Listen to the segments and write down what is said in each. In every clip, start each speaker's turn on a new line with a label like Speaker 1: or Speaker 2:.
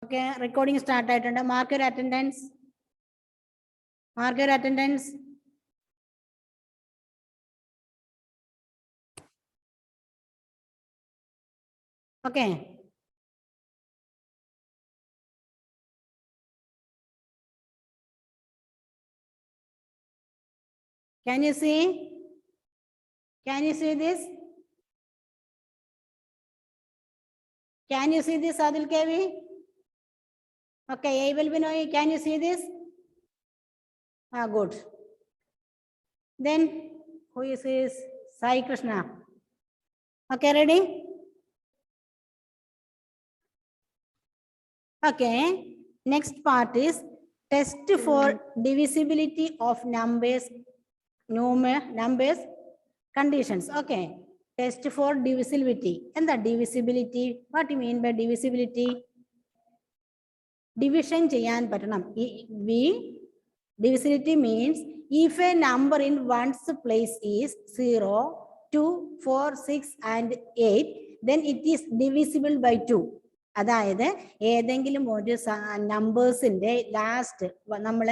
Speaker 1: Okay, recording start ആയിട്ടുണ്ട്. Mark your attendance. Mark your attendance. Okay. Can you see? Can you see this? Can you see this, Adil Kevi? Okay, Abel Binoy, can you see this? Ah, good. Then, who is this? Sai Krishna. Okay, ready? Okay, next part is test for divisibility of numbers, numbers conditions. Okay, test for divisibility. And the divisibility, what do you mean by divisibility? Division cheyan pattanam. Divisibility means if a number in one's place is 0, 2, 4, 6 and 8, then it is divisible by 2. അതായത് ഏതെങ്കിലും ഒരു നമ്പേഴ്സിന്റെ last നമ്മൾ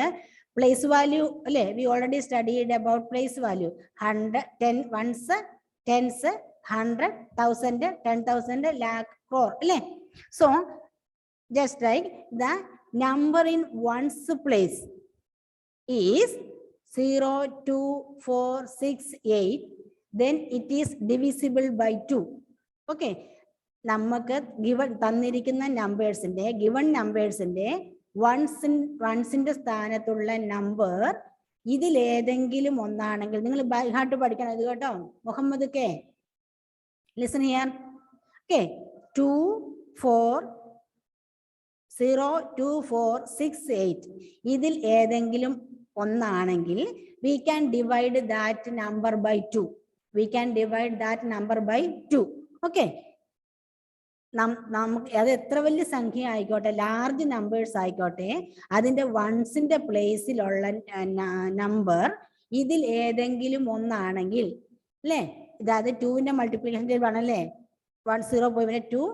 Speaker 1: place value അല്ലേ, we already studied about place value 100, 10 ones, tens, 100, 1000, 10,000, lakh, crore അല്ലേ. So just like the number in one's place is 0, 2, 4, 6, 8, then it is divisible by 2. Okay, നമുക്ക് given തന്നിരിക്കുന്ന നമ്പേഴ്സിന്റെ given നമ്പേഴ്സിന്റെ വൺസിന്റെ സ്ഥാനത്തുള്ള നമ്പർ ഇതിലേതെങ്കിലും ഒന്നാണെങ്കിൽ നിങ്ങൾ by heart പഠിക്കണം ഇത് കേട്ടോ. Muhammad K listen here. Okay, 2, 4, 0, 2, 4, 6, 8 ഇതിൽ ഏതെങ്കിലും ഒന്നാണെങ്കിൽ we can divide that number by 2. We can divide that number by 2. Okay, നമുക്ക് അത് എത്ര വലിയ സംഖ്യ ആയിക്കോട്ടെ, ലാർജ് നമ്പേഴ്സ് ആയിക്കോട്ടെ, അതിന്റെ വൺസിന്റെ പ്ലേസിലുള്ള നമ്പർ ഇതിൽ ഏതെങ്കിലും ഒന്നാണെങ്കിൽ അല്ലേ, അതായത് 2ന്റെ മൾട്ടിപ്ലിക്കേഷൻ 1 അല്ലേ, 1 0 പോയി 2,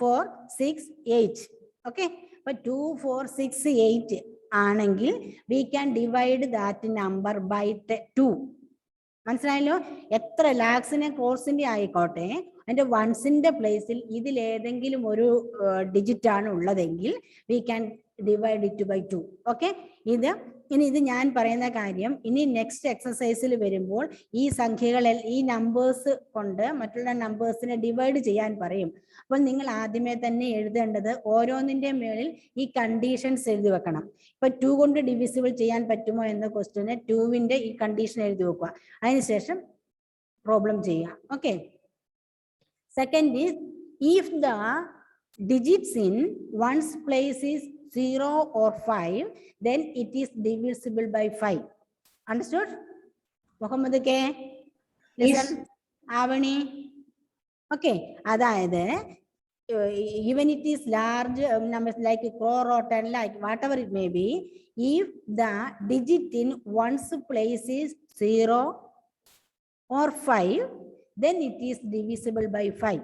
Speaker 1: 4, 6, 8. ഓക്കെ, അപ്പൊ 2, 4, 6, 8 ആണെങ്കിൽ we can divide that number by 2. മനസ്സിലായല്ലോ? എത്ര ലാക്സിനെ കോഴ്സിന്റെ ആയിക്കോട്ടെ, അതിന്റെ വൺസിന്റെ പ്ലേസിൽ ഇതിൽ ഏതെങ്കിലും ഒരു ഡിജിറ്റ് ആണ് ഉള്ളതെങ്കിൽ we can divide it by 2. Okay, ഇത് ഞാൻ പറയുന്ന കാര്യം ഇനി നെക്സ്റ്റ് എക്സസൈസിൽ വരുമ്പോൾ ഈ സംഖ്യകൾ ഈ നമ്പേഴ്സ് കൊണ്ട് മറ്റുള്ള നമ്പേഴ്സിനെ ഡിവൈഡ് ചെയ്യാൻ പറയും. അപ്പോൾ നിങ്ങൾ ആദ്യമേ തന്നെ എഴുതേണ്ടത് ഓരോന്നിന്റെ മേളിൽ ഈ കണ്ടീഷൻസ് എഴുതി വെക്കണം. ഇപ്പൊ 2 കൊണ്ട് ഡിവിസിബിൾ ചെയ്യാൻ പറ്റുമോ എന്ന ക്വസ്റ്റ്യന് 2ന്റെ ഈ കണ്ടീഷൻ എഴുതി വെക്കുക, അതിനുശേഷം പ്രോബ്ലം ചെയ്യുക. Okay, second is if the digits in one's place is 0 or 5, then it is divisible by 5. Understood? Muhammad K? Listen. Avani? Okay, അതായത് even it is large numbers like crore or 10 lakh, whatever it may be, if the digit in one's place is 0 or 5, then it is divisible by 5.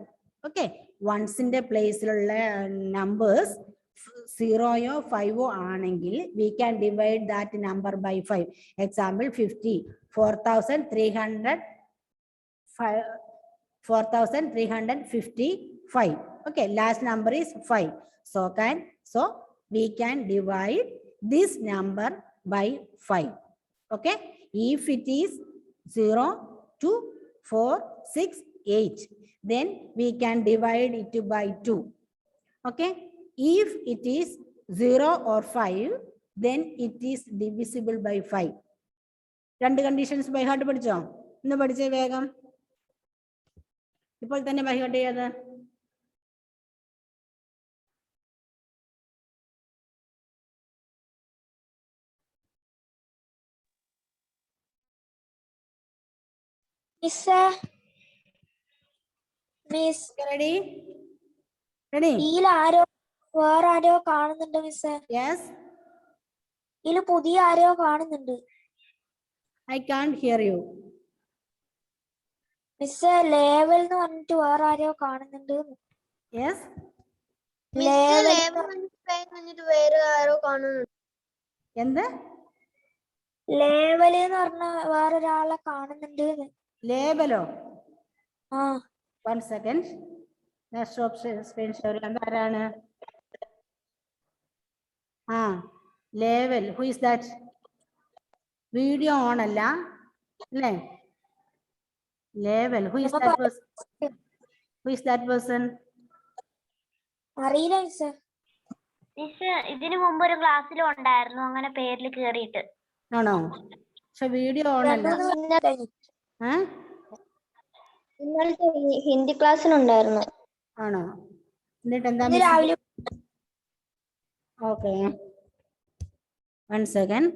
Speaker 1: Okay, ones in the place numbers 0 or 5 ആണെങ്കിൽ we can divide that number by 5. Example 50, 4,355. Okay, last number is 5. So we can divide this number by 5. Okay, if it is 0, 2, 4, 6, 8, then we can divide it by 2. Okay, if it is 0 or 5, then it is divisible by 5. രണ്ട് conditions by heart പഠിച്ചോ? ഇന്ന് പഠിച്ചേ വേഗം, ഇപ്പോൾ തന്നെ by heart ചെയ്യാതെ.
Speaker 2: Ready? വേറെ ആരോ കാണുന്നുണ്ട് മിസ്സേ.
Speaker 1: യെസ്,
Speaker 2: ഇതില് പുതിയ ആരോ കാണുന്നുണ്ട്.
Speaker 1: ഐ കാൻറ്റ് ഹിയർ യു
Speaker 2: മിസ്സേ. ലേവൽ എന്ന് പറഞ്ഞിട്ട് വേറെ ആരോ കാണുന്നുണ്ട്.
Speaker 1: യെസ്,
Speaker 2: ലേവൽ
Speaker 3: വേറെ ആരോ കാണുന്നു.
Speaker 1: എന്ത്
Speaker 2: ലേവല് എന്ന് പറഞ്ഞ വേറൊരാളെ കാണുന്നുണ്ട്.
Speaker 1: ലേബലോ?
Speaker 2: ആ
Speaker 1: 1 സെക്കൻഡ്. സ്ക്രീൻ ഷെയർ ആരാണ്? ആ ലേവൽ. Who is that? Video on അല്ല അല്ലേ? ലേവൽ. Who is that person? Who is that person?
Speaker 2: അറിയില്ല മിസ്സേ.
Speaker 3: മിസ് ഇതിനു മുമ്പ് ഒരു ക്ലാസ്സിലും ഉണ്ടായിരുന്നു അങ്ങനെ പേരിൽ കേറിയിട്ട്.
Speaker 1: ആണോ? പക്ഷെ വീഡിയോ ഓൺ അല്ല.
Speaker 3: ഇന്നലത്തെ ഹിന്ദി ക്ലാസ്സിലുണ്ടായിരുന്നു.
Speaker 1: ആണോ? എന്നിട്ട് എന്താ?
Speaker 2: രാവിലെ
Speaker 1: okay 1 second.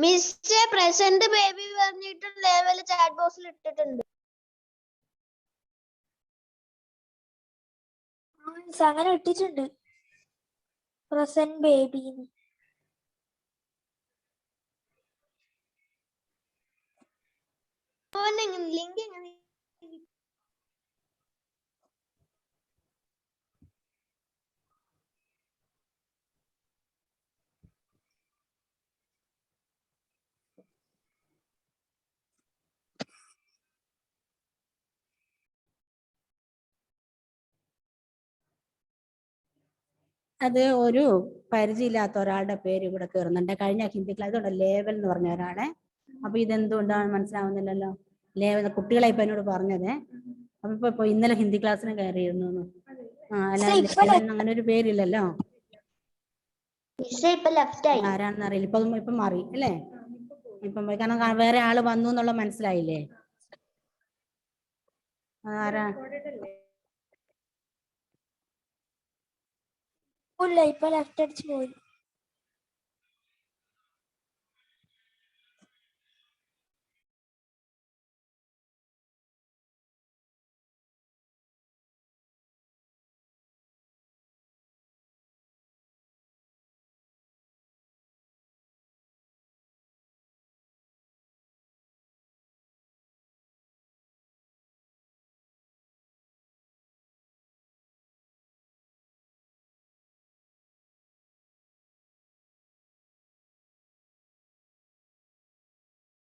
Speaker 3: Miss present baby പറഞ്ഞിട്ട് ലെവൽ ചാറ്റ് ബോക്സിൽ ഇട്ടിട്ടുണ്ട്.
Speaker 2: അങ്ങനെ ഇട്ടിട്ടുണ്ട് പ്രസന്റ് ബേബി.
Speaker 3: ലിങ്ക് എങ്ങനെ?
Speaker 1: അത് ഒരു പരിചയമില്ലാത്ത ഒരാളുടെ പേര് ഇവിടെ കയറുന്നുണ്ട്. കഴിഞ്ഞ ഹിന്ദി ക്ലാസ് ഉണ്ട് ലേവൽ എന്ന് പറഞ്ഞ ഒരാളെ. അപ്പൊ ഇതെന്തുകൊണ്ടാണ് മനസ്സിലാവുന്നില്ലല്ലോ? ലേവൽ കുട്ടികളെ ഇപ്പൊ എന്നോട് പറഞ്ഞതേ. അപ്പൊ ഇപ്പൊ ഇന്നലെ ഹിന്ദി ക്ലാസ്സിന് കയറിയിരുന്നു. അല്ല അങ്ങനെ ഒരു പേരില്ലല്ലോ. ആരാണെന്ന് അറിയില്ല. ഇപ്പൊ മാറി അല്ലേ? ഇപ്പം കാരണം വേറെ ആള് വന്നു എന്നുള്ള മനസ്സിലായില്ലേ? ആരാ?
Speaker 2: ഇപ്പൊ ലെഫ്റ്റ് അടിച്ചു പോയി.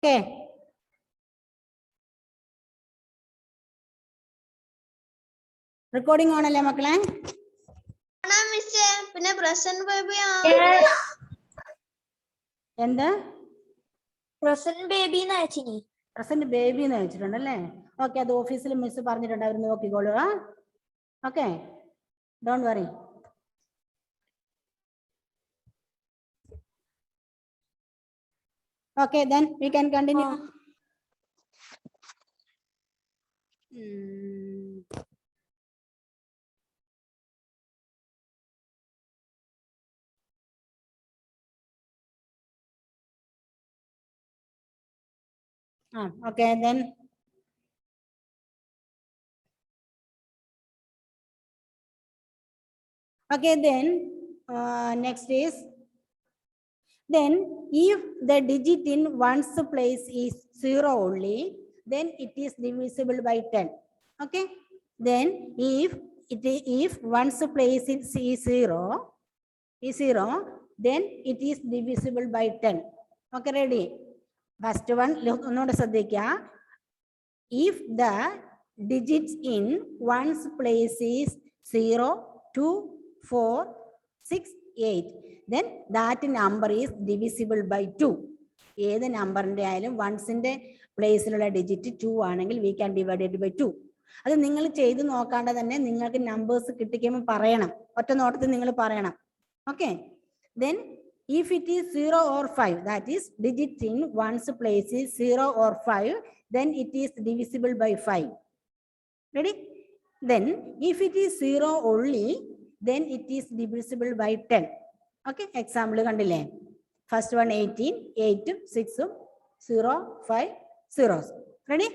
Speaker 1: ഓക്കേ. റെക്കോർഡിംഗ് ഓണല്ലേ മക്കളെ?
Speaker 3: പിന്നെ പ്രസന്റ് ബേബി
Speaker 1: എന്ത്?
Speaker 2: പ്രസന്റ് ബേബി എന്ന് അയച്ചിനി.
Speaker 1: പ്രസന്റ് ബേബി എന്ന് അയച്ചിട്ടുണ്ടല്ലേ? ഓക്കെ, അത് ഓഫീസിൽ മിസ് പറഞ്ഞിട്ടുണ്ട്, അവർ നോക്കിക്കോളൂ. Okay, don't worry. Okay, then we can continue. Okay, then next is, then if the digit in one's place is 0 only, then it is divisible by 10. Okay, then if one's place is 0, then it is divisible by 10. Okay, ready? First one, if the digits in one's place is 0, 2, 4, 6, 8, then that number is divisible by 2. ഏത് നമ്പറിന്റെ ആയാലും വൺസിന്റെ പ്ലേസിലുള്ള digit 2 ആണെങ്കിൽ we can divide it by 2. അത് നിങ്ങൾ ചെയ്ത് നോക്കാണ്ട് തന്നെ നിങ്ങൾക്ക് നമ്പേഴ്സ് കിട്ടിക്കുമ്പോൾ പറയണം, ഒറ്റ നോട്ടത്തിൽ നിങ്ങൾ പറയണം. Okay, then if it is 0 or 5, that is digit in one's place is 0 or 5, then it is divisible by 5. Ready? Then if it is 0 only, then it is divisible by 10. Okay, example kandile. First one 18, 8, 6, 0, 5, 0. Ready?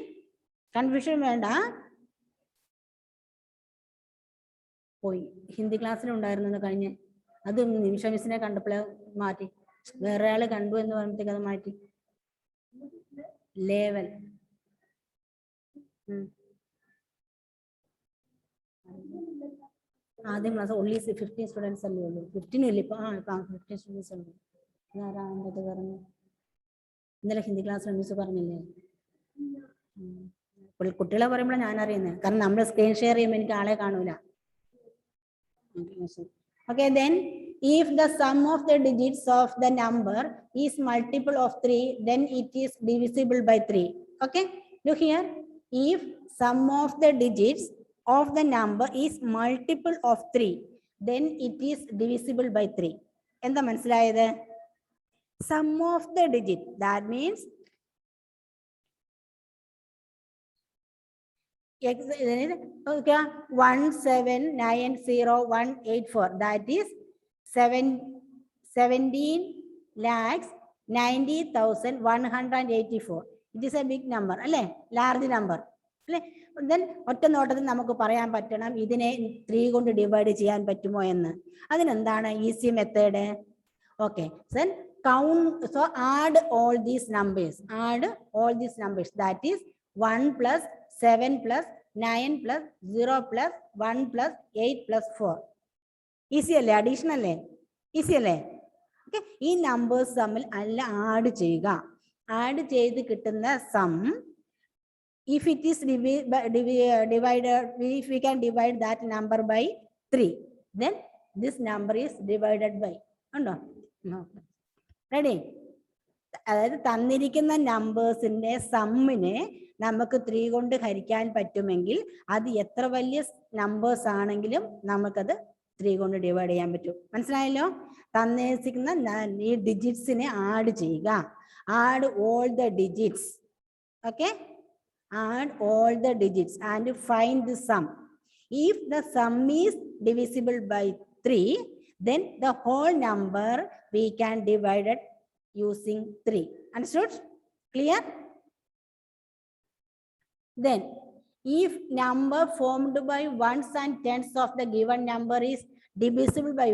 Speaker 1: Confusion വേണ്ട. പോയി ഹിന്ദി ക്ലാസ്സിൽ ഉണ്ടായിരുന്നു കഴിഞ്ഞ്, അത് നിമിഷ മിസ്സിനെ കണ്ടപ്പോഴേ മാറ്റി, വേറെ ആള് കണ്ടു എന്ന് പറയുമ്പോഴത്തേക്ക് അത് മാറ്റി. ലേവൽ ആദ്യം ക്ലാസ് only 15 സ്റ്റുഡൻസ് അല്ലേ ഉള്ളൂ. 15 ഇല്ല ഇപ്പൊ. 15 സ്റ്റുഡൻസ് ഉണ്ട്. ആരാണ്ടത് പറഞ്ഞു? ഇന്നലെ ഹിന്ദി ക്ലാസ് മിസ് പറഞ്ഞില്ലേ? കുട്ടികളെ പറയുമ്പോഴാണ് ഞാൻ അറിയുന്നത്. കാരണം നമ്മൾ സ്ക്രീൻ ഷെയർ ചെയ്യുമ്പോൾ എനിക്ക് ആളെ കാണൂല. Okay, then if the sum of the digits of the number is multiple of 3, then it is divisible by 3. Okay, look here. If sum of the digits of the number is multiple of 3, then it is divisible by 3. എന്താ മനസ്സിലായത്? Sum of the digit, that means 1790184, that is 17,90,184. It is a big number, അല്ലേ? Large number, അല്ലേ? Then ഒറ്റ നോട്ടത്തിൽ നമുക്ക് പറയാൻ പറ്റണം ഇതിനെ 3 കൊണ്ട് ഡിവൈഡ് ചെയ്യാൻ പറ്റുമോ എന്ന്. അതിനെന്താണ് easy method? Okay, then count, so add all these numbers, that is 1 plus 7 plus 9 plus 0 plus 1 plus 8 plus 4. Easy അല്ലേ? അഡീഷൻ അല്ലേ? ഈസി അല്ലേ? ഓക്കെ, ഈ നമ്പേഴ്സ് തമ്മിൽ അല്ല ആഡ് ചെയ്യുക. ആഡ് ചെയ്ത് കിട്ടുന്ന some, if it is divided, if we can divide that number by 3, then this number is divided by, ഉണ്ടോ? റെഡി? അതായത് തന്നിരിക്കുന്ന നമ്പേഴ്സിന്റെ സമ്മിനെ നമുക്ക് 3 കൊണ്ട് ഹരിക്കാൻ പറ്റുമെങ്കിൽ അത് എത്ര വലിയ നമ്പേഴ്സ് ആണെങ്കിലും നമുക്കത് 3 കൊണ്ട് ഡിവൈഡ് ചെയ്യാൻ പറ്റും. മനസ്സിലായല്ലോ? തന്നിരിക്കുന്ന ഈ ഡിജിറ്റ്സിനെ ആഡ് ചെയ്യുക. Add all the digits. Okay, add all the digits and find the sum. If the sum is divisible by 3, then the whole number we can divide it using 3. Understood? Clear? Then if number formed by ones and tens of the given number is divisible by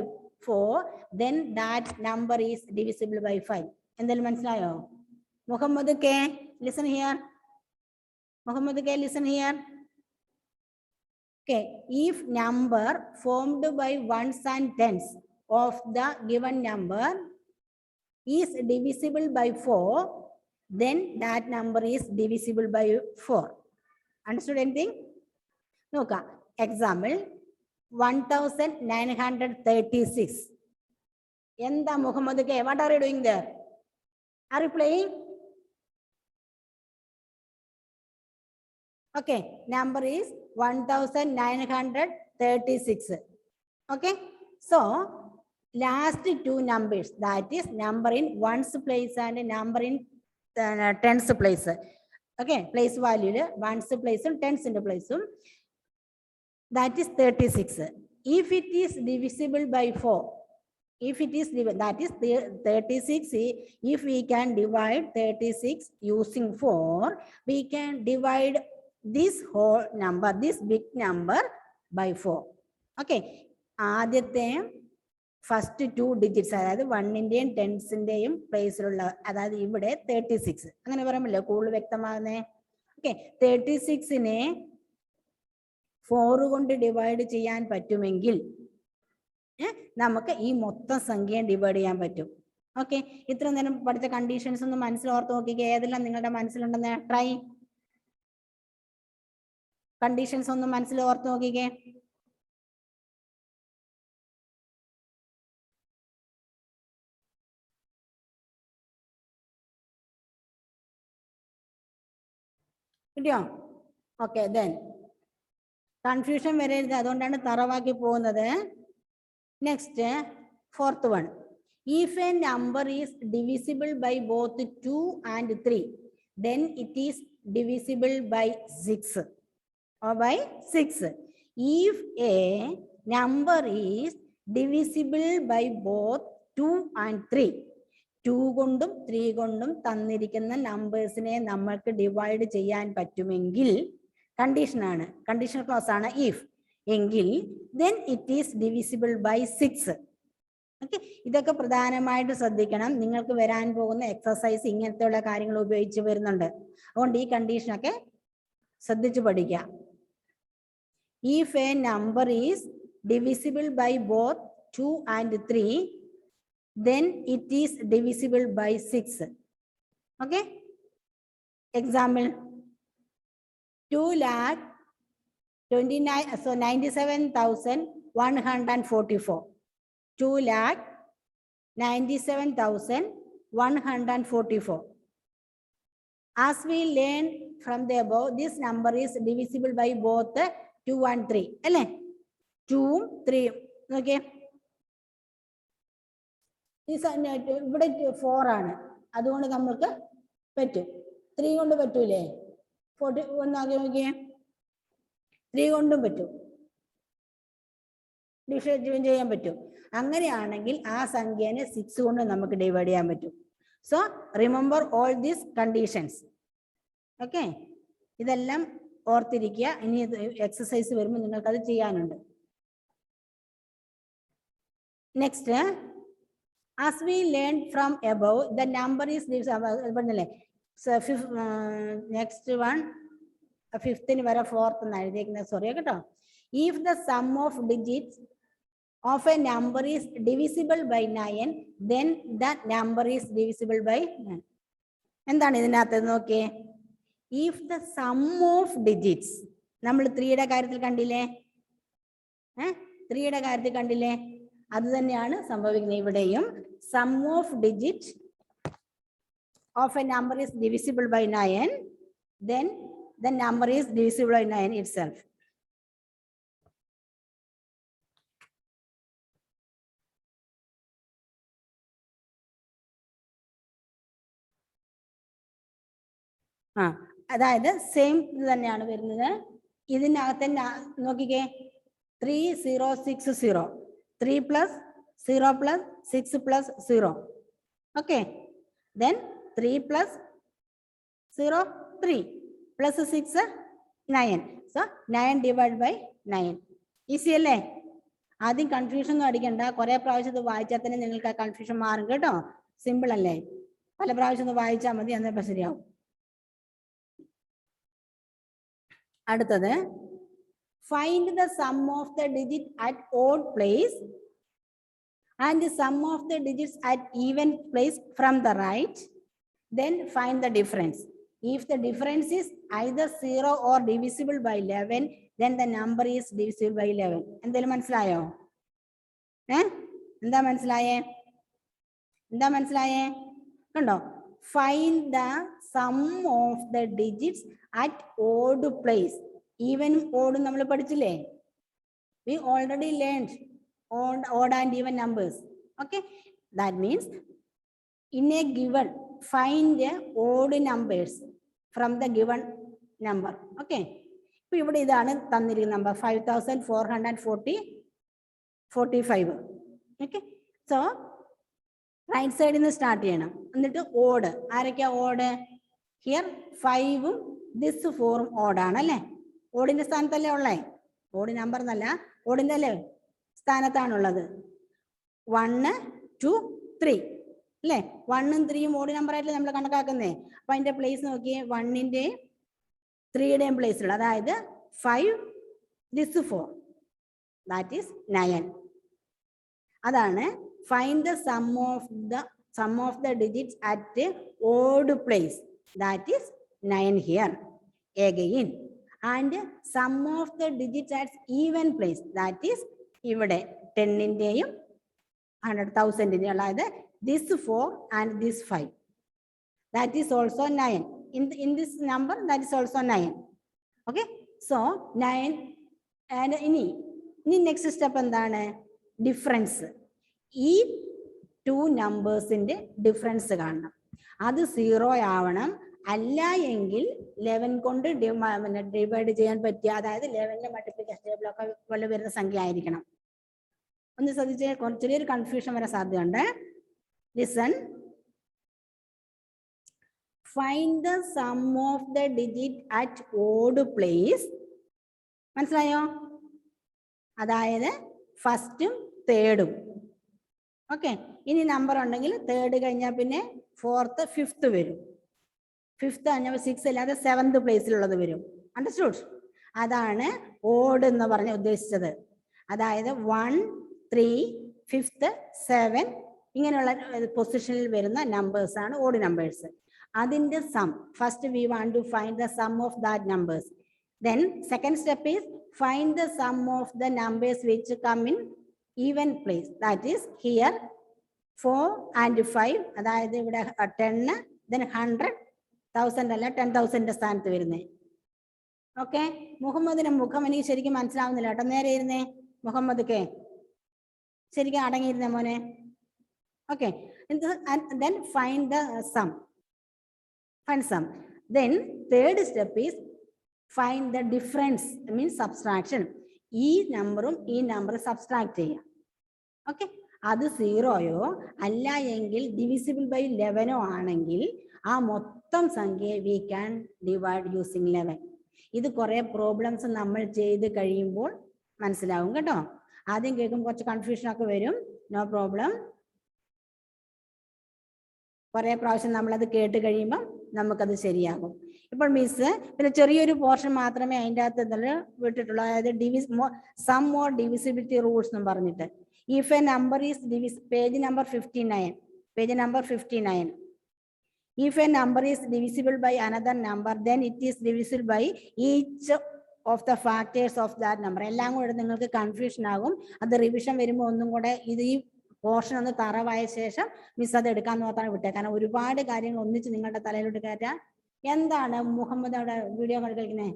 Speaker 1: 4, then that number is divisible by 5. എന്തെങ്കിലും മനസ്സിലായോ? Muhammad K, listen here. Muhammad, okay, listen here. Okay, if number formed by ones and tens of the given number is divisible by 4, then that number is divisible by 4. Understood anything? Okay, example 1936. Yenda Muhammad, okay, what are you doing there? Are you playing? Okay, number is 1936. Okay, so last two numbers, that is number in ones place and number in tens place. Okay, place value ones place and tens in the place. That is 36. If it is divisible by 4, if it is that is 36, if we can divide 36 using 4, we can divide this whole number, this big number, by 4. Okay, ആദ്യത്തെ first 2 digits, അതായത് 1-ന്റെയും 10-ന്റെയും പ്ലേസിലുള്ള, അതായത് ഇവിടെ 36 അങ്ങനെ പറയുമല്ലോ കൂടുതൽ വ്യക്തമാകുന്നേ. Okay, 36നെ 4 കൊണ്ട് divide ചെയ്യാൻ പറ്റുമെങ്കിൽ നമുക്ക് ഈ മൊത്തം സംഖ്യയെ ഡിവൈഡ് ചെയ്യാൻ പറ്റും. ഓക്കെ, ഇത്ര നേരം പഠിച്ച കണ്ടീഷൻസ് ഒന്ന് മനസ്സിലോർത്ത് നോക്കിക്കേ. ഏതെല്ലാം നിങ്ങളുടെ മനസ്സിലുണ്ടെന്ന് ട്രൈ. കണ്ടീഷൻസ് ഒന്ന് മനസ്സിൽ ഓർത്ത് നോക്കിക്കേ. കിട്ടിയോ? ഓക്കെ, ദെൻ കൺഫ്യൂഷൻ വരരുത്, അതുകൊണ്ടാണ് തറവാക്കി പോകുന്നത്. Next, fourth one. If a number is divisible by both 2 and 3, then it is divisible by 6 or by 6. If a number is divisible by both 2 and 3, 2 കൊണ്ടും 3 കൊണ്ടും തന്നിരിക്കുന്ന നമ്പേഴ്സിനെ നമ്മൾക്ക് ഡിവൈഡ് ചെയ്യാൻ പറ്റുമെങ്കിൽ, കണ്ടീഷനാണ്, കണ്ടീഷണൽ ക്ലോസ് ആണ് if, എങ്കിൽ then it is divisible by 6. Okay, ഇതൊക്കെ പ്രധാനമായിട്ട് ശ്രദ്ധിക്കണം. നിങ്ങൾക്ക് വരാൻ പോകുന്ന എക്സസൈസ് ഇങ്ങനത്തെയുള്ള കാര്യങ്ങൾ ഉപയോഗിച്ച് വരുന്നുണ്ട്. അതുകൊണ്ട് ഈ കണ്ടീഷനൊക്കെ ശ്രദ്ധിച്ചു പഠിക്കാം. If a number is divisible by both 2 and 3, then it is divisible by 6. Okay? Example, 2,97,144. 2,97,144. As we learn from the above, this number is divisible by both 2 and 3. അല്ലേ? 2 ഉം 3 ഉം. നോക്കിയേ, ഇവിടെ 4 ആണ്, അതുകൊണ്ട് നമുക്ക് പറ്റും. 3 കൊണ്ട് പറ്റൂലേ? 41 ആകെ നോക്കിയേ, 3 കൊണ്ടും പറ്റും, ഡിവിഷൻ ചെയ്യാൻ പറ്റും. അങ്ങനെയാണെങ്കിൽ ആ സംഖ്യനെ 6 കൊണ്ട് നമുക്ക് ഡിവൈഡ് ചെയ്യാൻ പറ്റും. So remember all these conditions. Okay, ഇതെല്ലാം ഓർത്തിരിക്കുക. ഇനി എക്സസൈസ് വരുമ്പോൾ നിങ്ങൾക്ക് അത് ചെയ്യാനുണ്ട്. Next, as we learned from above, the number is പറഞ്ഞല്ലേ. നെക്സ്റ്റ് വൺ, 5th വരെ 4th എന്ന് എഴുതിയിരിക്കുന്നത്, സോറി കേട്ടോ. If the sum of digits of a number is divisible by 9, then that number is divisible by 9. എന്താണ് ഇതിനകത്ത് നോക്കിയേ? If the sum of digits, നമ്മൾ 3യുടെ കാര്യത്തിൽ കണ്ടില്ലേ? 3യുടെ കാര്യത്തിൽ കണ്ടില്ലേ? അത് തന്നെയാണ് സംഭവിക്കുന്നത് ഇവിടെയും. Sum of digits of a number is divisible by 9, then the number is divisible by 9 itself. അതായത് സെയിം ഇത് തന്നെയാണ് വരുന്നത്. ഇതിനകത്ത് നോക്കിക്കേ, 3060, 3 + 0 + 6 + 0. Okay, then 3 + 0 3 + 6 9. So 9 divide by 9. Easy അല്ലേ? ആദ്യം കൺഫ്യൂഷൻ ഒന്നും അടിക്കണ്ട. കുറെ പ്രാവശ്യം ഇത് വായിച്ചാൽ തന്നെ നിങ്ങൾക്ക് ആ കൺഫ്യൂഷൻ മാറും കേട്ടോ. സിമ്പിൾ അല്ലേ? പല പ്രാവശ്യം ഒന്ന് വായിച്ചാൽ മതി, എന്നപ്പോൾ ശരിയാവും. അടുത്തത്, find the sum of the digit at odd place and the sum of the digits at even place from the right, then find the difference. If the difference is either 0 or divisible by 11, then the number is divisible by 11. എന്തെങ്കിലും മനസ്സിലായോ? എന്താ മനസ്സിലായേ? കണ്ടോ? Find the sum of the digits at odd place. Even odd നമ്മൾ പഠിച്ചില്ലേ? We already learned odd and even numbers. Okay, that means in a given, find odd numbers from the given number. Okay, ഇപ്പൊ ഇവിടെ ഇതാണ് തന്നിരിക്കുന്ന number 5445. Okay, so right സൈഡിൽ നിന്ന് start ചെയ്യണം. എന്നിട്ട് ഓഡ്. ആരൊക്കെയാ ഓഡ്? ഹിയർ 5ഉം ദിസ് 4ഉം ഓഡാണ് അല്ലേ? ഓടിന്റെ സ്ഥാനത്തല്ലേ ഉള്ളേ? ഓഡ് നമ്പർ എന്നല്ല, ഓടിന്റെ അല്ലേ സ്ഥാനത്താണുള്ളത്. 1 2 3 അല്ലേ? 1ഉം 3ഉം ഓഡ് നമ്പർ ആയിട്ടല്ലേ നമ്മൾ കണക്കാക്കുന്നേ. അപ്പൊ അതിന്റെ പ്ലേസ് നോക്കിയേ, 1ന്റെയും 3യുടെയും പ്ലേസിലുള്ള, അതായത് 5 ദിസ് 4, ദാറ്റ് ഈസ് 9. അതാണ് find the sum of the digits at odd place, that is 9 here again, and sum of the digits at even place, that is ഇവിടെ 10ന്റെയും 100,000ന്റെയും, അതായത് this 4 and this 5, that is also 9. In this number, that is also 9. Okay, so 9. and ഇനി next step എന്താണ്? Difference. ഈ 2 നമ്പേഴ്സിന്റെ difference കാണണം. അത് 0 ആവണം. അല്ല എങ്കിൽ 11 കൊണ്ട് ഡിവൈഡ് ചെയ്യാൻ പറ്റിയ, അതായത് 11ന്റെ മൾട്ടിപ്ലിക്കേഷൻ ടേബിൾ ഒക്കെ പോലെ വരുന്ന സംഖ്യ ആയിരിക്കണം. ഒന്ന് ശ്രദ്ധിച്ച്, ചെറിയൊരു കൺഫ്യൂഷൻ വരാൻ സാധ്യതയുണ്ട്. Listen, find the sum of the digit at odd place. മനസ്സിലായോ? അതായത് ഫസ്റ്റും തേർഡും. ഓക്കെ, ഇനി നമ്പർ ഉണ്ടെങ്കിൽ തേർഡ് കഴിഞ്ഞാൽ പിന്നെ 4th 5th വരും. 5th കഴിഞ്ഞാൽ 6 അല്ലാതെ 7th പ്ലേസിലുള്ളത് വരും. അണ്ടർസ്റ്റുഡ്? അതാണ് ഓഡ് എന്ന് പറഞ്ഞ് ഉദ്ദേശിച്ചത്. അതായത് 1, 3, 5th, 7 ഇങ്ങനെയുള്ള പൊസിഷനിൽ വരുന്ന നമ്പേഴ്സ് ആണ് ഓഡ് നമ്പേഴ്സ്. അതിന്റെ sum first we want to find the sum of that numbers. Then second step is find the sum of the numbers which come in even place. That is here 4 and 5, അതായത് ഇവിടെ 10, then 100, 1000 അല്ല 10,000 സ്ഥാനത്ത് വരുന്നേ. Okay, മുഹമ്മദിന്റെ മുഖം എനിക്ക് ശരിക്കും മനസ്സിലാവുന്നില്ല കേട്ടോ. നേരെ ഇരുന്നേ മുഹമ്മദ് കെ, ശരിക്കും അടങ്ങിയിരുന്നേ മോനെ. Okay, then find the sum. Find sum. Then third step is find the difference, means subtraction. ഈ നമ്പറും ഈ നമ്പറും സബ്സ്ട്രാക്ട് ചെയ്യാം. ഓക്കെ, അത് 0യോ അല്ല എങ്കിൽ ഡിവിസിബിൾ ബൈ 11 ആണെങ്കിൽ ആ മൊത്തം സംഖ്യയെ വി ക്യാൻ ഡിവൈഡ് യൂസിങ് 11. ഇത് കുറെ പ്രോബ്ലംസ് നമ്മൾ ചെയ്ത് കഴിയുമ്പോൾ മനസ്സിലാവും കേട്ടോ. ആദ്യം കേൾക്കുമ്പോൾ കുറച്ച് കൺഫ്യൂഷൻ ഒക്കെ വരും. No problem. കുറെ പ്രാവശ്യം നമ്മളത് കേട്ട് കഴിയുമ്പോൾ നമുക്കത് ശരിയാകും. ഇപ്പോൾ മിസ് പിന്നെ ചെറിയൊരു പോർഷൻ മാത്രമേ അതിൻ്റെ അകത്ത് വിട്ടിട്ടുള്ളൂ. അതായത് സം ഓർ ഡിവിസിബിലിറ്റി റൂൾസ് എന്ന് പറഞ്ഞിട്ട്. If a number is page number 59. If a number is divisible by another number, then it is divisible by each of the factors of that number. എല്ലാം കൂടെ നിങ്ങൾക്ക് confusion ആകും. അത് revision വരുമ്പോൾ ഒന്നും കൂടെ ഇത് ഈ പോർഷൻ ഒന്ന് തറവായ ശേഷം മിസ് അത് എടുക്കാന്ന് മാത്രമാണ് വിട്ടേ. കാരണം ഒരുപാട് കാര്യങ്ങൾ ഒന്നിച്ച് നിങ്ങളുടെ തലയിലോട്ട് കയറ്റാൻ. എന്താണ് മുഹമ്മദ് അവിടെ വീഡിയോ കളിക്കുന്നത്?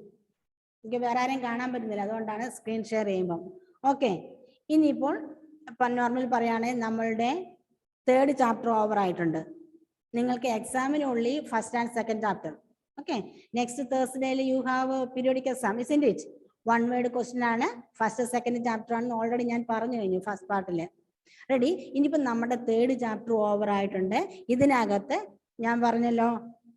Speaker 1: എനിക്ക് വേറെ ആരെയും കാണാൻ പറ്റുന്നില്ല, അതുകൊണ്ടാണ് സ്ക്രീൻ ഷെയർ ചെയ്യുമ്പോൾ. ഓക്കെ, ഇനിയിപ്പോൾ നോർമൽ പറയുകയാണെങ്കിൽ നമ്മളുടെ 3rd ചാപ്റ്റർ ഓവർ ആയിട്ടുണ്ട്. നിങ്ങൾക്ക് എക്സാമിനുള്ളി 1st and 2nd chapter. Okay, next തേഴ്സ്ഡേയിൽ you have periodic exam, isn't it? 1 word question ആണ്. 1st, 2nd ചാപ്റ്റർ ആണെന്ന് ഓൾറെഡി ഞാൻ പറഞ്ഞു കഴിഞ്ഞു ഫസ്റ്റ് പാർട്ടിൽ. റെഡി? ഇനിയിപ്പോൾ നമ്മുടെ 3rd ചാപ്റ്റർ ഓവർ ആയിട്ടുണ്ട്. ഇതിനകത്ത് ഞാൻ പറഞ്ഞല്ലോ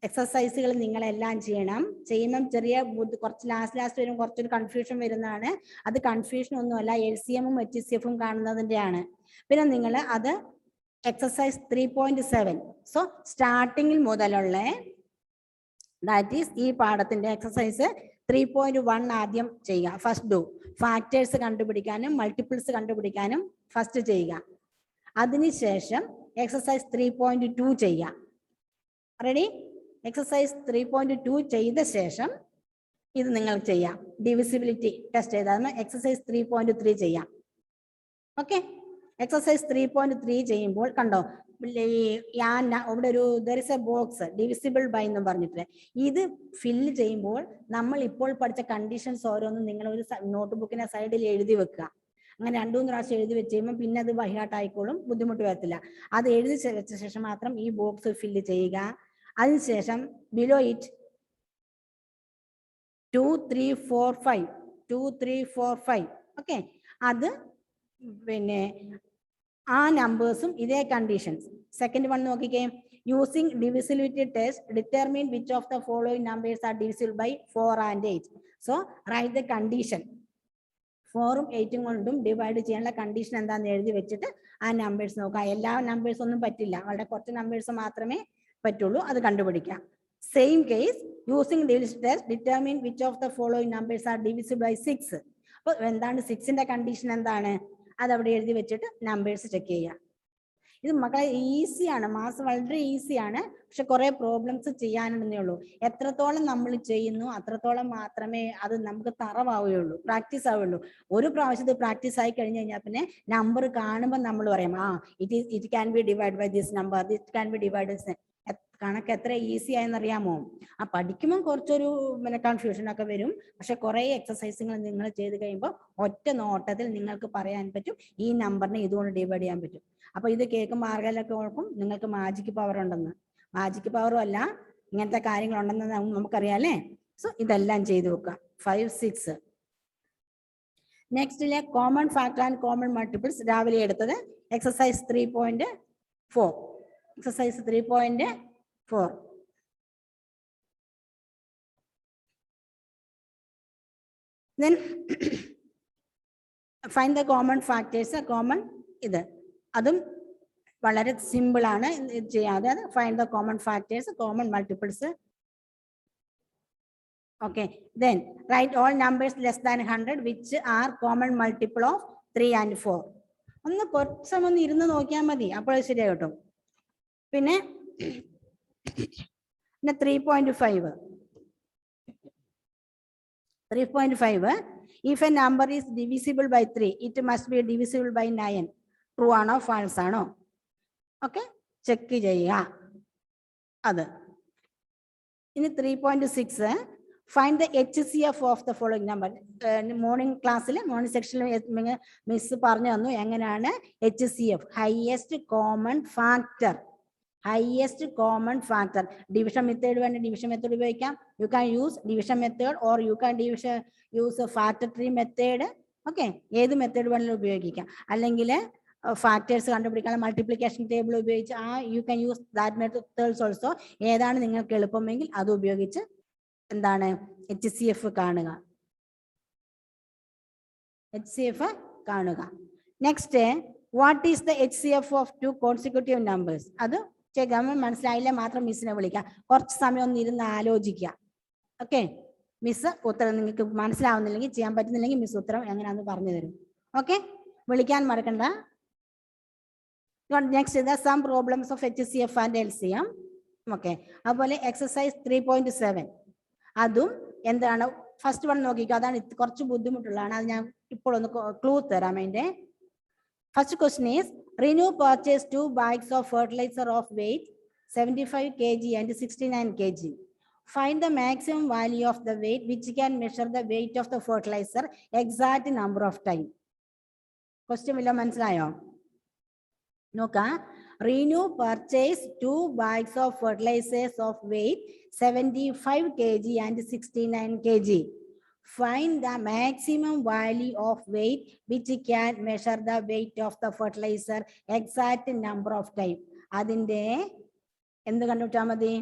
Speaker 1: എക്സസൈസുകൾ നിങ്ങളെല്ലാം ചെയ്യണം. ചെയ്യുമ്പം ചെറിയ കുറച്ച് ലാസ്റ്റ് വരും കുറച്ചൊരു കൺഫ്യൂഷൻ വരുന്നതാണ്. അത് കൺഫ്യൂഷൻ ഒന്നുമല്ല, LCM-ഉം HCF-ഉം കാണുന്നതിൻ്റെയാണ്. പിന്നെ നിങ്ങൾ അത് exercise 3.7. സോ സ്റ്റാർട്ടിങ്ങിൽ മുതലുള്ള ദാറ്റ് ഈസ് ഈ പാഠത്തിന്റെ എക്സസൈസ് 3.1 ആദ്യം ചെയ്യുക. ഫസ്റ്റ് ഡു ഫാക്ടേഴ്സ് കണ്ടുപിടിക്കാനും മൾട്ടിപ്പിൾസ് കണ്ടുപിടിക്കാനും ഫസ്റ്റ് ചെയ്യുക. അതിനുശേഷം എക്സസൈസ് 3.2 ചെയ്യുക. റെഡി? എക്സസൈസ് 3.2 ചെയ്ത ശേഷം ഇത് നിങ്ങൾ ചെയ്യാം. ഡിവിസിബിലിറ്റി ടെസ്റ്റ് ചെയ്താൽ എക്സസൈസ് 3.3 ചെയ്യാം. ഓക്കെ, എക്സസൈസ് 3.3 ചെയ്യുമ്പോൾ കണ്ടോ ഇവിടെ ഒരു there is a box divisible by എന്ന് പറഞ്ഞിട്ട്. ഇത് ഫില്ല് ചെയ്യുമ്പോൾ നമ്മൾ ഇപ്പോൾ പഠിച്ച കണ്ടീഷൻസ് ഓരോന്നും നിങ്ങൾ ഒരു നോട്ട് ബുക്കിന്റെ സൈഡിൽ എഴുതി വെക്കുക. അങ്ങനെ 2-3 പ്രാവശ്യം എഴുതി വെച്ച് കഴിയുമ്പോൾ പിന്നെ അത് ബൈഹാർട്ട് ആയിക്കോളും, ബുദ്ധിമുട്ട് വരത്തില്ല. അത് എഴുതി വെച്ച ശേഷം മാത്രം ഈ ബോക്സ് ഫില്ല് ചെയ്യുക. അതിനുശേഷം ബിലോ ഇറ്റ് 2, 3, 4, 5 2, 3, 4, 5. ഓക്കെ, അത് പിന്നെ ആ നമ്പേഴ്സും ഇതേ കണ്ടീഷൻസ്. സെക്കൻഡ് വൺ നോക്കിക്കേ. Using divisibility test determine which of the following numbers are divisible by 4 and 8. So write the condition. 4ഉം 8ഉം കൊണ്ടും ഡിവൈഡ് ചെയ്യാനുള്ള കണ്ടീഷൻ എന്താണെന്ന് എഴുതി വെച്ചിട്ട് ആ നമ്പേഴ്സ് നോക്കുക. എല്ലാ നമ്പേഴ്സ് ഒന്നും പറ്റില്ല, വളരെ കുറച്ച് നമ്പേഴ്സ് മാത്രമേ പറ്റുള്ളൂ. അത് കണ്ടുപിടിക്കാം. Same case using divisibility test determine which of the following numbers are divisible by 6. അപ്പോൾ എന്താണ് 6ന്റെ കണ്ടീഷൻ? എന്താണ് അതവിടെ എഴുതി വെച്ചിട്ട് നമ്പേഴ്സ് ചെക്ക് ചെയ്യുക. ഇത് മക്കളെ ഈസിയാണ്, മാത്സ് വളരെ ഈസിയാണ്. പക്ഷെ കുറെ പ്രോബ്ലംസ് ചെയ്യാനുണ്ടെന്നേ ഉള്ളൂ. എത്രത്തോളം നമ്മൾ ചെയ്യുന്നു അത്രത്തോളം മാത്രമേ അത് നമുക്ക് തറവാവുകയുള്ളൂ, പ്രാക്ടീസ് ആവുകയുള്ളൂ. ഒരു പ്രാവശ്യം ഇത് പ്രാക്ടീസ് ആയി കഴിഞ്ഞു കഴിഞ്ഞാൽ പിന്നെ നമ്പർ കാണുമ്പോൾ നമ്മൾ പറയും it can be divide by this number, this can be divide. കണക്ക് എത്ര ഈസി ആയെന്നറിയാമോ? പഠിക്കുമ്പോൾ കുറച്ചൊരു കൺഫ്യൂഷൻ ഒക്കെ വരും. പക്ഷെ കുറെ എക്സസൈസുകൾ നിങ്ങൾ ചെയ്ത് കഴിയുമ്പോൾ ഒറ്റ നോട്ടത്തിൽ നിങ്ങൾക്ക് പറയാൻ പറ്റും ഈ നമ്പറിനെ ഇതുകൊണ്ട് ഡിവൈഡ് ചെയ്യാൻ പറ്റും. അപ്പൊ ഇത് കേൾക്കുമ്പോൾ ആർക്കെല്ലാം ഓർക്കും നിങ്ങൾക്ക് മാജിക് പവർ ഉണ്ടെന്ന്. മാജിക് പവറും അല്ല, ഇങ്ങനത്തെ കാര്യങ്ങൾ ഉണ്ടെന്ന് നമുക്കറിയാം അല്ലേ? സോ ഇതെല്ലാം ചെയ്തു വെക്കുക. 5, 6. നെക്സ്റ്റിലെ common factor and common multiples രാവിലെ എടുത്തത് exercise 3.4. Exercise 3.4. Then find the common factors. Common ഇത് അതും വളരെ സിമ്പിൾ ആണ് ചെയ്യാതെ. Find the common factors, common multiples. Okay, then write all numbers less than 100 which are common multiple of 3 and 4. ഒന്ന് കുറച്ച് സമയം ഒന്ന് ഇരുന്ന് നോക്കിയാൽ മതി, അപ്പോൾ ശരിയാ കിട്ടും. പിന്നെ 3.5. 3.5, if a number is divisible by 3, it must be divisible by 9. True ആണോ false ആണോ? ഓക്കെ, ചെക്ക് ചെയ്യുക അത്. ഇനി 3.6, find the HCF of the following number. Morning ക്ലാസ്സിൽ മോർണിംഗ് സെക്ഷനിൽ മിസ് പറഞ്ഞു തന്നു എങ്ങനെയാണ് HCF, highest common factor. Highest common factor. Division method വേണ്ട ഡിവിഷൻ മെത്തേഡ് ഉപയോഗിക്കാം. You can use division method or you can use factor tree method. Okay, ഏത് method വേണമെങ്കിലും ഉപയോഗിക്കാം. അല്ലെങ്കിൽ ഫാക്ടേഴ്സ് കണ്ടുപിടിക്കാൻ മൾട്ടിപ്ലിക്കേഷൻ ടേബിൾ ഉപയോഗിച്ച് you can use that methods also. ഏതാണ് നിങ്ങൾക്ക് എളുപ്പമെങ്കിൽ അത് ഉപയോഗിച്ച് എന്താണ് HCF കാണുക. HCF കാണുക. Next, what is the HCF of 2 consecutive numbers? അത് മനസ്സിലായില്ല മാത്രം മിസ്സിനെ വിളിക്കാം. കുറച്ച് സമയം ഒന്ന് ഇരുന്ന് ആലോചിക്കുക. ഓക്കെ, മിസ് ഉത്തരം നിങ്ങൾക്ക് മനസ്സിലാവുന്നില്ലെങ്കിൽ ചെയ്യാൻ പറ്റുന്നില്ലെങ്കിൽ മിസ് ഉത്തരം എങ്ങനെയാണെന്ന് പറഞ്ഞു തരും. ഓക്കെ, വിളിക്കാൻ മറക്കണ്ട. Next the sum problems of HCF and LCM. Okay, അതുപോലെ എക്സസൈസ് 3.7 അതും എന്താണ് ഫസ്റ്റ് വൺ നോക്കിക്കോ. അതാണ് കുറച്ച് ബുദ്ധിമുട്ടുള്ളതാണ്. അത് ഞാൻ ഇപ്പോൾ ഒന്ന് ക്ലൂ തരാം. അതിന്റെ first question is Renu purchased 2 bags of fertilizer of weight 75 kg and 69 kg. Find the maximum value of the weight which can measure the weight of the fertilizer exact number of time. Question villa manasilayo? Noka, Renu purchased 2 bags of fertilizers of weight 75 kg and 69 kg. Find the maximum value of weight which can measure the weight of the fertilizer exact number of time. Adinde endu kandupitta madi?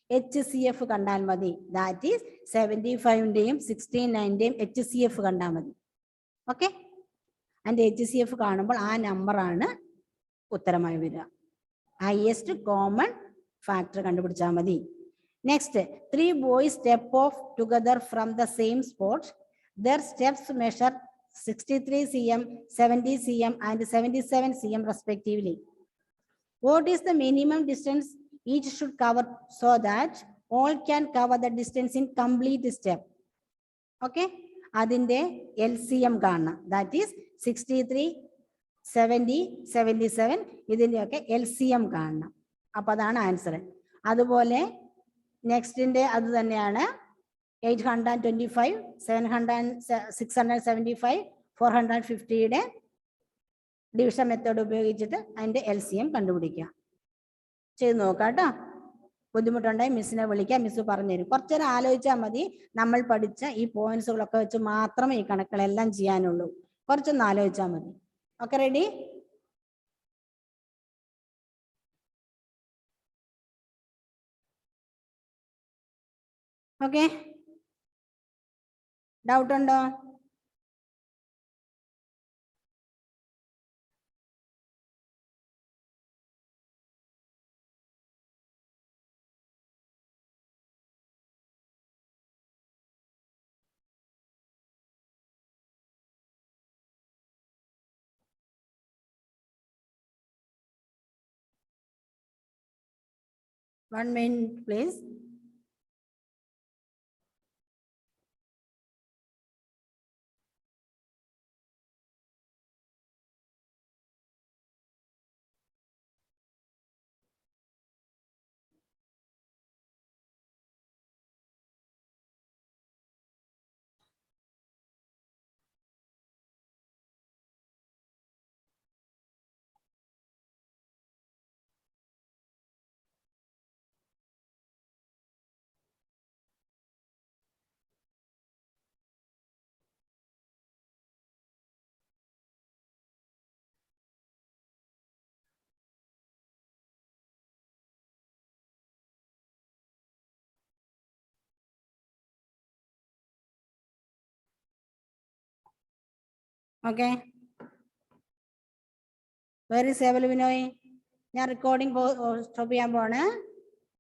Speaker 1: HCF kandal madi. That is 75-ന്റെയും 69-ന്റെയും HCF കണ്ടാൽ മതി. Okay, and HCF കാണുമ്പോൾ ആ number ആണ് ഉത്തരമായി വരിക. Highest common factor കണ്ടുപിടിച്ചാൽ മതി. Next, 3 boys step off together from the same spot. Their steps measure 63 cm, 70 cm and 77 cm respectively. What is the minimum distance each should cover so that all can cover the distance in complete step? Okay, adinde LCM കാണണം. That is 63, 70, 77. ഇതിന്റെ ഒക്കെ LCM കാണണം. അപ്പൊ അതാണ് answer. അതുപോലെ നെക്സ്റ്റിന്റെ അത് തന്നെയാണ് 825, 675, 450യുടെ division method ഉപയോഗിച്ചിട്ട് അതിന്റെ LCM കണ്ടുപിടിക്കുക. ചെയ്ത് നോക്കാം കേട്ടോ. ബുദ്ധിമുട്ടുണ്ടായി മിസ്സിനെ വിളിക്കാം, മിസ് പറഞ്ഞു തരും. കുറച്ചേരം ആലോചിച്ചാൽ മതി. നമ്മൾ പഠിച്ച ഈ പോയിന്റ്സുകളൊക്കെ വെച്ച് മാത്രമേ ഈ കണക്കുകളെല്ലാം ചെയ്യാനുള്ളൂ. കുറച്ചൊന്ന് ആലോചിച്ചാൽ മതി. Okay, ready? ഓക്കെ, ഡൗട്ട് ഉണ്ടോ? One minute, please. Okay, very സേവൽ വിനോയ്. ഞാൻ റെക്കോർഡിംഗ് സ്റ്റോപ്പ് ചെയ്യാൻ പോവാണ്.